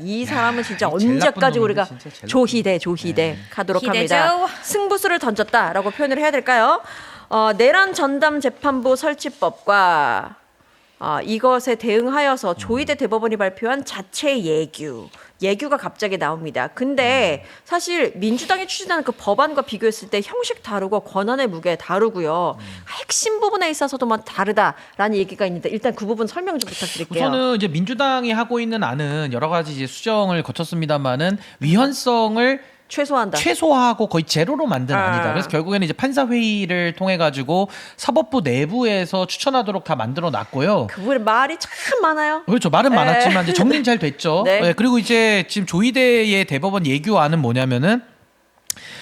이 사람은 진짜 이 제일 나쁜 언제까지 놈인데, 우리가 진짜 제일 조희대 가도록 기대죠. 합니다. 승부수를 던졌다라고 표현을 해야 될까요? 내란 전담 재판부 설치법과 이것에 대응하여서 조희대 대법원이 발표한 자체 예규가 갑자기 나옵니다. 근데 사실 민주당이 추진하는 그 법안과 비교했을 때 형식 다르고 권한의 무게 다르고요. 핵심 부분에 있어서도만 다르다라는 얘기가 있는데 일단 그 부분 설명 좀 부탁드릴게요. 우선은 이제 민주당이 하고 있는 안은 여러 가지 이제 수정을 거쳤습니다만은 위헌성을 최소화하고 거의 제로로 만든 안이다. 그래서 결국에는 이제 판사 회의를 통해 가지고 사법부 내부에서 추천하도록 다 만들어 놨고요. 그분의 말이 참 많아요. 그렇죠. 말은 많았지만 이제 정리는 잘 됐죠. 네. 네, 그리고 이제 지금 조희대의 대법원 예규안은 뭐냐면은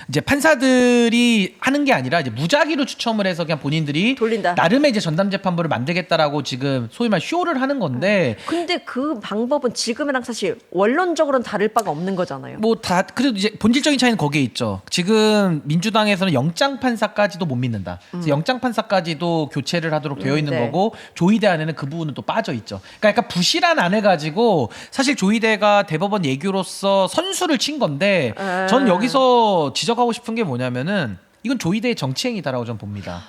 이제 판사들이 하는 게 아니라 이제 무작위로 추첨을 해서 그냥 본인들이 돌린다. 나름의 이제 전담 재판부를 만들겠다라고 지금 소위 말 쇼를 하는 건데 근데 그 방법은 지금이랑 사실 원론적으로는 다를 바가 없는 거잖아요. 뭐 다 그래도 이제 본질적인 차이는 거기에 있죠. 지금 민주당에서는 영장 판사까지도 못 믿는다. 그래서 영장 판사까지도 교체를 하도록 되어 있는 네. 거고 조희대 안에는 그 부분은 또 빠져 있죠. 그러니까 약간 부실한 안을 가지고 사실 조희대가 대법원 예규로서 선수를 친 건데 저는 여기서 지적하고 싶은 게 뭐냐면은 이건 조희대의 정치행위다라고 저는 봅니다.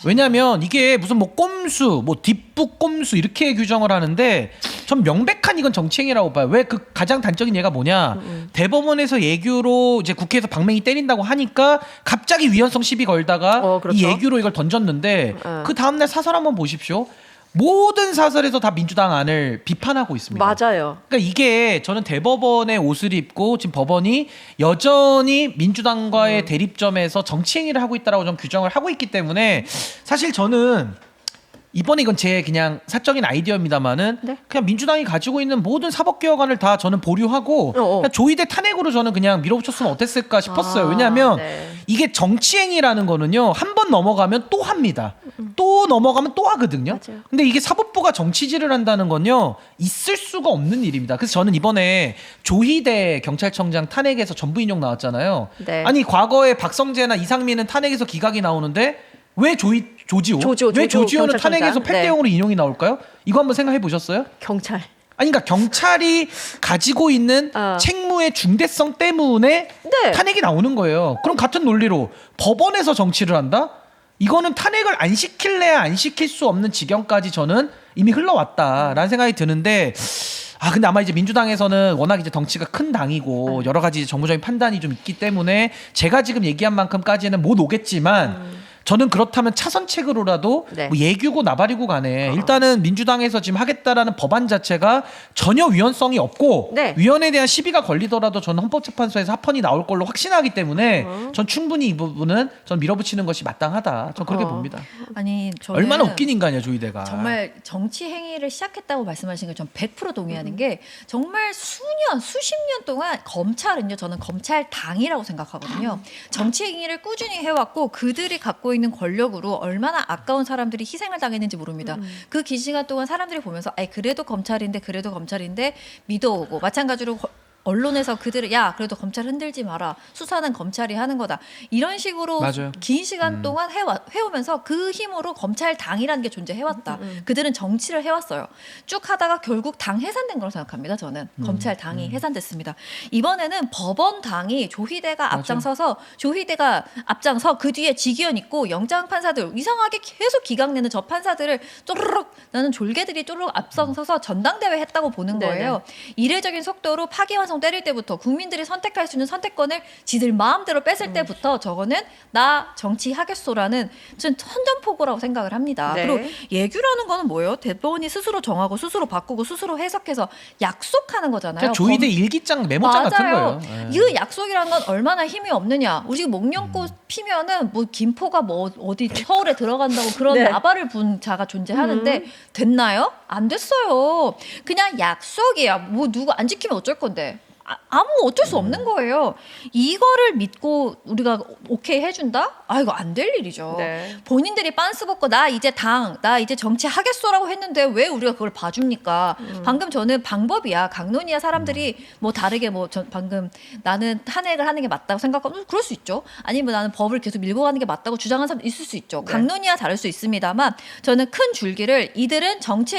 왜냐하면 이게 무슨 뭐 꼼수, 뭐 뒷북 꼼수 이렇게 규정을 하는데 전 명백한 이건 정치행위라고 봐요. 왜 그 가장 단적인 예가 뭐냐? 대법원에서 예규로 이제 국회에서 방맹이 때린다고 하니까 갑자기 위헌성 시비 걸다가 그렇죠. 이 예규로 이걸 던졌는데 그 다음날 사설 한번 보십시오. 모든 사설에서 다 민주당 안을 비판하고 있습니다. 맞아요. 그러니까 이게 저는 대법원의 옷을 입고 지금 법원이 여전히 민주당과의 대립점에서 정치행위를 하고 있다라고 좀 규정을 하고 있기 때문에 사실 저는 이번에 이건 제 그냥 사적인 아이디어입니다만은 네. 그냥 민주당이 가지고 있는 모든 사법개혁안을 다 저는 보류하고 그냥 조희대 탄핵으로 저는 그냥 밀어붙였으면 어땠을까 싶었어요. 왜냐하면 이게 정치행위라는 거는요 한 번 넘어가면 또 합니다. 또 넘어가면 또 하거든요. 맞아요. 근데 이게 사법부가 정치질을 한다는 건요 있을 수가 없는 일입니다. 그래서 저는 이번에 조희대 경찰청장 탄핵에서 전부 인용 나왔잖아요. 네. 아니 과거에 박성재나 이상민은 탄핵에서 기각이 나오는데 왜 조지호? 왜 조지호는 경찰청장. 탄핵에서 8대 0으로 인용이 나올까요? 이거 한번 생각해 보셨어요? 경찰. 아니 그러니까 경찰이 가지고 있는 책무의 중대성 때문에 탄핵이 나오는 거예요. 그럼 같은 논리로 법원에서 정치를 한다? 이거는 탄핵을 안 시킬래야 안 시킬 수 없는 지경까지 저는 이미 흘러왔다라는 생각이 드는데 근데 아마 이제 민주당에서는 워낙 이제 덩치가 큰 당이고 여러 가지 정무적인 판단이 좀 있기 때문에 제가 지금 얘기한 만큼까지는 못 오겠지만 저는 그렇다면 차선책으로라도 뭐 예규고 나발이고 간에 일단은 민주당에서 지금 하겠다라는 법안 자체가 전혀 위헌성이 없고 위헌에 대한 시비가 걸리더라도 저는 헌법재판소에서 합헌이 나올 걸로 확신하기 때문에 전 충분히 이 부분은 전 밀어붙이는 것이 마땅하다. 전 그렇게 봅니다. 아니 저는 얼마나 웃긴 인간이야 조희대가. 정말 정치 행위를 시작했다고 말씀하신 걸 전 100% 동의하는 게 정말 수년 수십 년 동안 검찰은요 저는 검찰당이라고 생각하거든요. 정치 행위를 꾸준히 해왔고 그들이 갖고 있는 권력으로 얼마나 아까운 사람들이 희생을 당했는지 모릅니다. 그 긴 시간 동안 사람들이 보면서 그래도 검찰인데 믿어오고 마찬가지로 언론에서 그들을 그래도 검찰 흔들지 마라. 수사는 검찰이 하는 거다. 이런 식으로 맞아요. 긴 시간 동안 해오면서 그 힘으로 검찰당이라는 게 존재해왔다. 그들은 정치를 해왔어요. 쭉 하다가 결국 당 해산된 거라고 생각합니다. 저는 검찰당이 해산됐습니다. 이번에는 법원당이 조희대가 앞장서서 그 뒤에 지기현 있고 영장 판사들 이상하게 계속 기각내는 저 판사들을 쪼르륵 나는 졸개들이 쪼르륵 앞장서서 전당대회 했다고 보는 거예요. 이례적인 속도로 파기환송 때릴 때부터 국민들이 선택할 수 있는 선택권을 지들 마음대로 뺐을 때부터 저거는 나 정치하겠소라는 전 선전포고라고 생각을 합니다. 그리고 예규라는 거는 뭐예요? 대법원이 스스로 정하고 스스로 바꾸고 스스로 해석해서 약속하는 거잖아요. 조희대 일기장 메모장 같은 거예요. 이 약속이라는 건 얼마나 힘이 없느냐. 우리 목련꽃 피면은 뭐 김포가 뭐 어디 서울에 들어간다고 그런 나발을 분 자가 존재하는데 됐나요? 안 됐어요. 그냥 약속이야. 뭐 누구 안 지키면 어쩔 건데. 아무 어쩔 수 없는 거예요. 이거를 믿고 우리가 오케이 해준다? 아 이거 안 될 일이죠. 네. 본인들이 빤스 벗고 나 이제 정치 하겠소라고 했는데 왜 우리가 그걸 봐줍니까? 방금 저는 방법이야. 강론이야 사람들이 뭐 다르게 방금 나는 탄핵을 하는 게 맞다고 생각하고 그럴 수 있죠. 아니면 나는 법을 계속 밀고 가는 게 맞다고 주장하는 사람 있을 수 있죠. 네. 강론이야 다를 수 있습니다만 저는 큰 줄기를 이들은 정치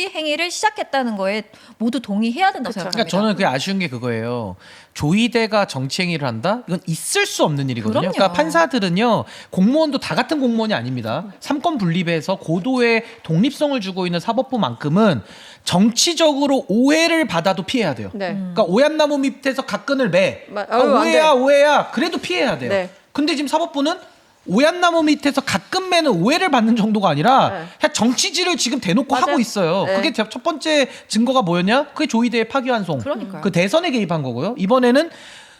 행위를 시작했다는 거에 모두 동의해야 된다고 그쵸. 생각합니다. 그러니까 저는 그게 아쉬운 게 그거예요. 조이대가 정치행위를 한다? 이건 있을 수 없는 일이거든요. 그럼요. 그러니까 판사들은요, 공무원도 다 같은 공무원이 아닙니다. 삼권 분립에서 고도의 독립성을 주고 있는 사법부만큼은 정치적으로 오해를 받아도 피해야 돼요. 네. 그러니까 오얏나무 밑에서 각근을 매. 아유, 안 돼. 오해야. 그래도 피해야 돼요. 네. 근데 지금 사법부는 오얏나무 밑에서 가끔 매는 오해를 받는 정도가 아니라 네. 그냥 정치질을 지금 대놓고 맞아요. 하고 있어요. 네. 그게 첫 번째 증거가 뭐였냐? 그게 조이대의 파기환송. 그러니까요. 그 대선에 개입한 거고요. 이번에는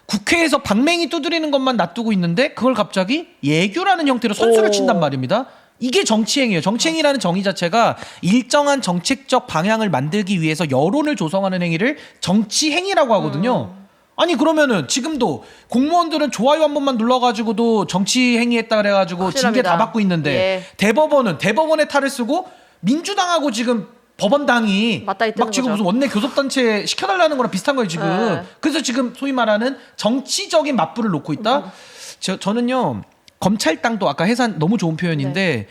국회에서 방맹이 두드리는 것만 놔두고 있는데 그걸 갑자기 예규라는 형태로 선수를 오. 친단 말입니다. 이게 정치행위예요. 정치행위라는 정의 자체가 일정한 정책적 방향을 만들기 위해서 여론을 조성하는 행위를 정치행위라고 하거든요. 아니 그러면은 지금도 공무원들은 좋아요 한 번만 눌러가지고도 정치 행위했다 그래가지고 징계 확실합니다. 다 받고 있는데 예. 대법원은 대법원의 탈을 쓰고 민주당하고 지금 법원당이 맞닿아 있다는 막 지금 거죠. 무슨 원내 교섭단체 시켜달라는 거랑 비슷한 거예요 지금. 네. 그래서 지금 소위 말하는 정치적인 맞불을 놓고 있다. 저는요 검찰당도 아까 해산 너무 좋은 표현인데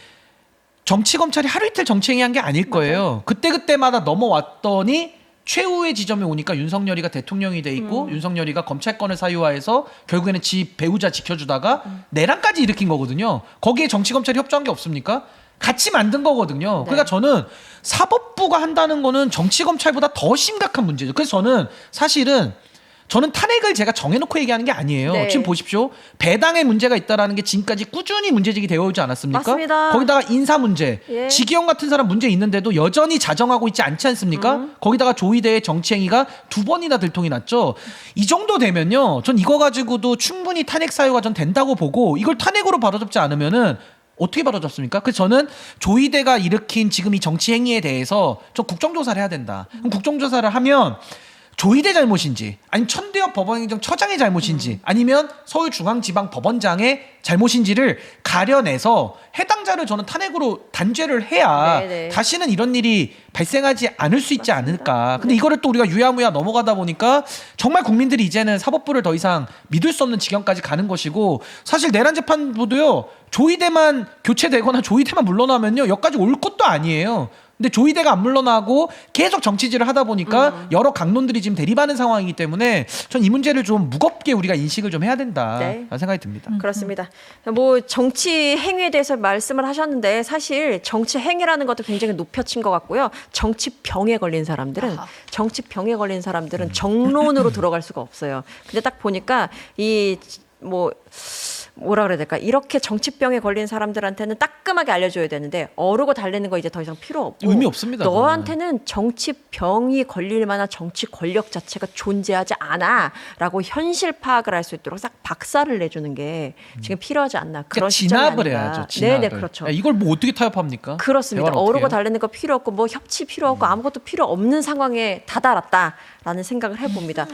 정치 검찰이 하루 이틀 정치 행위한 게 아닐 거예요. 그때마다 넘어왔더니 최후의 지점에 오니까 윤석열이가 대통령이 돼 있고 윤석열이가 검찰권을 사유화해서 결국에는 지 배우자 지켜주다가 내란까지 일으킨 거거든요. 거기에 정치 검찰이 협조한 게 없습니까? 같이 만든 거거든요. 그러니까 저는 사법부가 한다는 거는 정치 검찰보다 더 심각한 문제죠. 그래서 저는 탄핵을 제가 정해놓고 얘기하는 게 아니에요. 네. 지금 보십시오. 배당에 문제가 있다라는 게 지금까지 꾸준히 문제제기 되어 오지 않았습니까? 맞습니다. 거기다가 인사 문제, 예. 지기현 같은 사람 문제 있는데도 여전히 자정하고 있지 않지 않습니까? 거기다가 조이대의 정치행위가 2번이나 들통이 났죠. 이 정도 되면요, 전 이거 가지고도 충분히 탄핵 사유가 전 된다고 보고 이걸 탄핵으로 바로잡지 않으면은 어떻게 바로잡습니까? 그래서 저는 조이대가 일으킨 지금 이 정치 행위에 대해서 저 국정조사를 해야 된다. 그럼 국정조사를 하면 조이대 잘못인지 아니면 천대엽 법원행정처장의 잘못인지 아니면 서울중앙지방법원장의 잘못인지를 가려내서 해당자를 저는 탄핵으로 단죄를 해야 네네. 다시는 이런 일이 발생하지 않을 수 있지 않을까. 근데 이거를 또 우리가 유야무야 넘어가다 보니까 정말 국민들이 이제는 사법부를 더 이상 믿을 수 없는 지경까지 가는 것이고, 사실 내란 재판부도요 조이대만 교체되거나 조이대만 물러나면요 여기까지 올 것도 아니에요. 근데 조이대가 안 물러나고 계속 정치질을 하다 보니까 여러 강론들이 지금 대립하는 상황이기 때문에 전 이 문제를 좀 무겁게 우리가 인식을 좀 해야 된다라는 네. 생각이 듭니다. 그렇습니다. 뭐 정치 행위에 대해서 말씀을 하셨는데 사실 정치 행위라는 것도 굉장히 높여친 것 같고요. 정치병에 걸린 사람들은 정론으로 들어갈 수가 없어요. 근데 딱 보니까 뭐라 그래야 될까? 이렇게 정치병에 걸린 사람들한테는 따끔하게 알려줘야 되는데 어르고 달래는 거 이제 더 이상 필요 없고 의미 없습니다, 너한테는 정치병이 걸릴 만한 정치 권력 자체가 존재하지 않아라고 현실 파악을 할 수 있도록 싹 박살을 내주는 게 지금 필요하지 않나 그런 그러니까 진압을 해야죠. 진압을. 네네 그렇죠. 야, 이걸 뭐 어떻게 타협합니까? 그렇습니다. 대화를 어떻게 어르고 해요? 달래는 거 필요 없고 뭐 협치 필요 없고 아무것도 필요 없는 상황에 다다랐다라는 생각을 해봅니다.